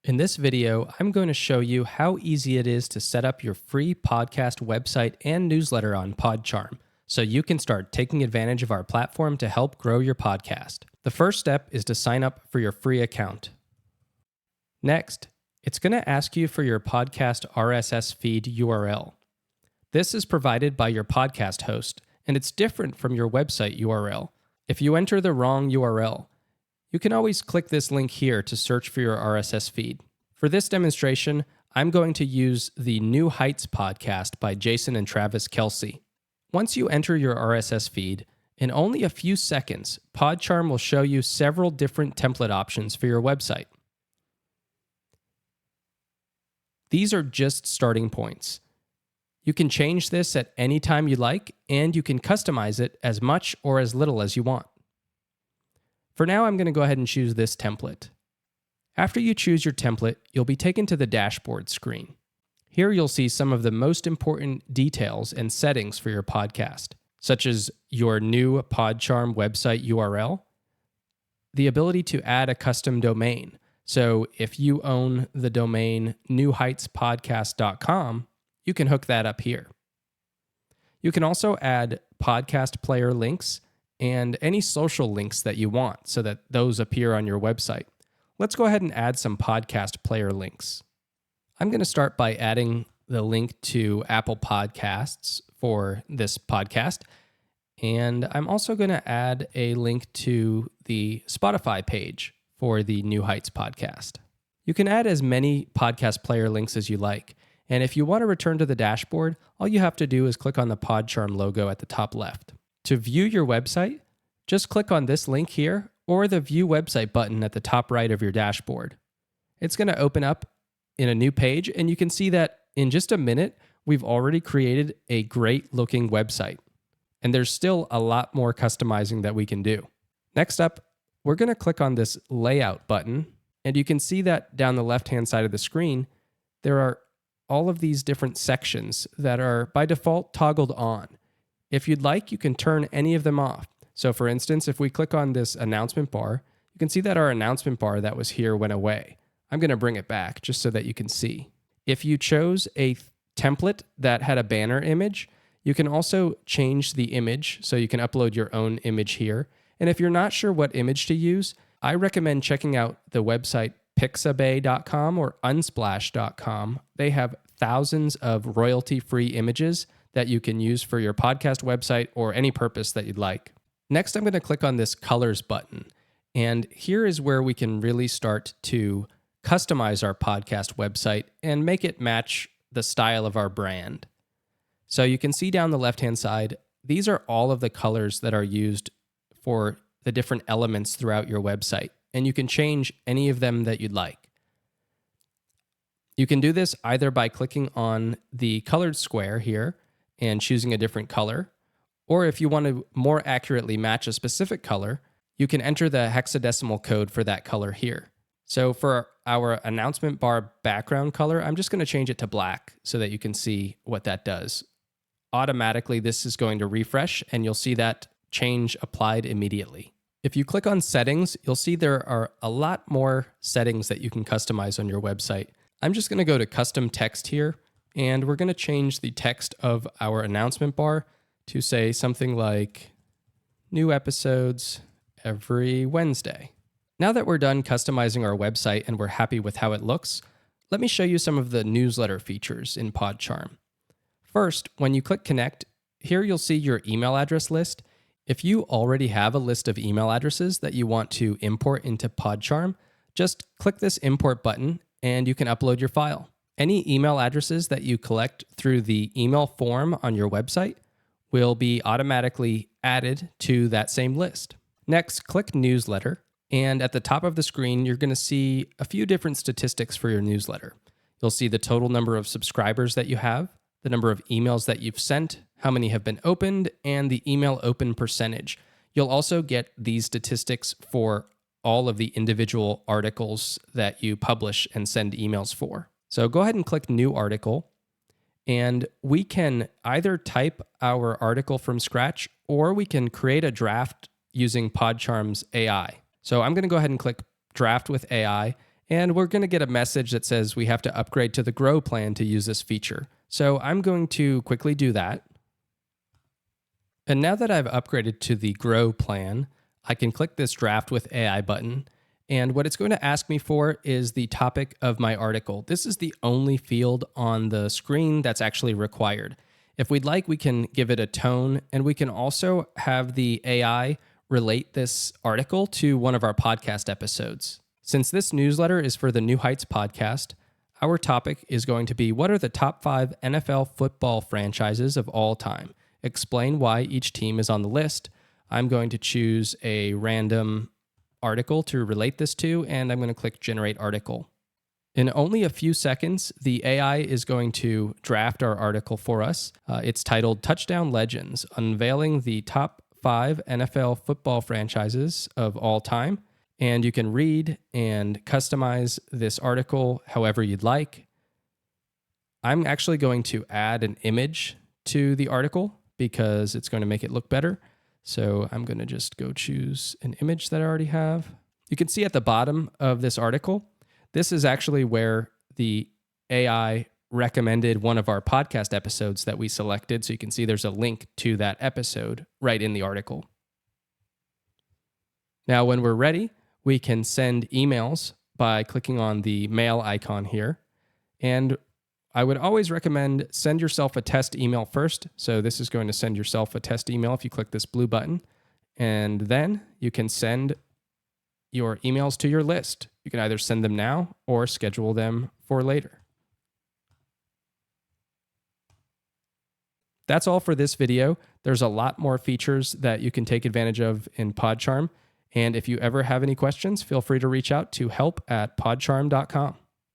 In this video, I'm going to show you how easy it is to set up your free podcast website and newsletter on PodCharm, so you can start taking advantage of our platform to help grow your podcast. The first step is to sign up for your free account. Next, it's going to ask you for your podcast RSS feed URL. This is provided by your podcast host, and it's different from your website URL. If you enter the wrong URL, you can always click this link here to search for your RSS feed. For this demonstration, I'm going to use the New Heights podcast by Jason and Travis Kelsey. Once you enter your RSS feed, in only a few seconds, PodCharm will show you several different template options for your website. These are just starting points. You can change this at any time you like, and you can customize it as much or as little as you want. For now, I'm going to go ahead and choose this template. After you choose your template, you'll be taken to the dashboard screen. Here you'll see some of the most important details and settings for your podcast, such as your new PodCharm website URL, the ability to add a custom domain. So if you own the domain newheightspodcast.com, you can hook that up here. You can also add podcast player links and any social links that you want so that those appear on your website. Let's go ahead and add some podcast player links. I'm going to start by adding the link to Apple Podcasts for this podcast, and I'm also going to add a link to the Spotify page for the New Heights podcast. You can add as many podcast player links as you like, and if you want to return to the dashboard, all you have to do is click on the PodCharm logo at the top left. To view your website, just click on this link here or the View Website button at the top right of your dashboard. It's going to open up in a new page, and you can see that in just a minute, we've already created a great looking website. And there's still a lot more customizing that we can do. Next up, we're going to click on this Layout button, and you can see that down the left-hand side of the screen, there are all of these different sections that are by default toggled on. If you'd like, you can turn any of them off. So for instance, if we click on this announcement bar, you can see that our announcement bar that was here went away. I'm going to bring it back just so that you can see. If you chose a template that had a banner image, you can also change the image, so you can upload your own image here. And if you're not sure what image to use, I recommend checking out the website pixabay.com or unsplash.com. They have thousands of royalty-free images that you can use for your podcast website or any purpose that you'd like. Next, I'm going to click on this Colors button. And here is where we can really start to customize our podcast website and make it match the style of our brand. So you can see down the left-hand side, these are all of the colors that are used for the different elements throughout your website. And you can change any of them that you'd like. You can do this either by clicking on the colored square here and choosing a different color, or if you want to more accurately match a specific color, you can enter the hexadecimal code for that color here. So for our announcement bar background color, I'm just going to change it to black so that you can see what that does. Automatically, this is going to refresh, and you'll see that change applied immediately. If you click on settings, you'll see there are a lot more settings that you can customize on your website. I'm just going to go to custom text here, and we're going to change the text of our announcement bar to say something like new episodes every Wednesday. Now that we're done customizing our website and we're happy with how it looks, let me show you some of the newsletter features in PodCharm. First, when you click connect, here you'll see your email address list. If you already have a list of email addresses that you want to import into PodCharm, just click this import button and you can upload your file. Any email addresses that you collect through the email form on your website will be automatically added to that same list. Next, click Newsletter, and at the top of the screen, you're going to see a few different statistics for your newsletter. You'll see the total number of subscribers that you have, the number of emails that you've sent, how many have been opened, and the email open percentage. You'll also get these statistics for all of the individual articles that you publish and send emails for. So go ahead and click New Article, and we can either type our article from scratch or we can create a draft using PodCharm's AI. So I'm going to go ahead and click Draft with AI, And we're going to get a message that says we have to upgrade to the Grow plan to use this feature. So I'm going to quickly do that. And now that I've upgraded to the Grow plan, I can click this Draft with AI button. And what it's going to ask me for is the topic of my article. This is the only field on the screen that's actually required. If we'd like, we can give it a tone, and we can also have the AI relate this article to one of our podcast episodes. Since this newsletter is for the New Heights podcast, our topic is going to be, what are the top 5 NFL football franchises of all time? Explain why each team is on the list. I'm going to choose a random article to relate this to, and I'm going to click Generate Article. In only a few seconds, the AI is going to draft our article for us. It's titled Touchdown Legends, Unveiling the Top 5 NFL Football Franchises of All Time. And you can read and customize this article however you'd like. I'm actually going to add an image to the article because it's going to make it look better. So I'm going to just go choose an image that I already have. You can see at the bottom of this article, this is actually where the AI recommended one of our podcast episodes that we selected. So you can see there's a link to that episode right in the article. Now, when we're ready, we can send emails by clicking on the mail icon here. And I would always recommend send yourself a test email first. So this is going to send yourself a test email if you click this blue button. And then you can send your emails to your list. You can either send them now or schedule them for later. That's all for this video. There's a lot more features that you can take advantage of in PodCharm. And if you ever have any questions, feel free to reach out to help@podcharm.com.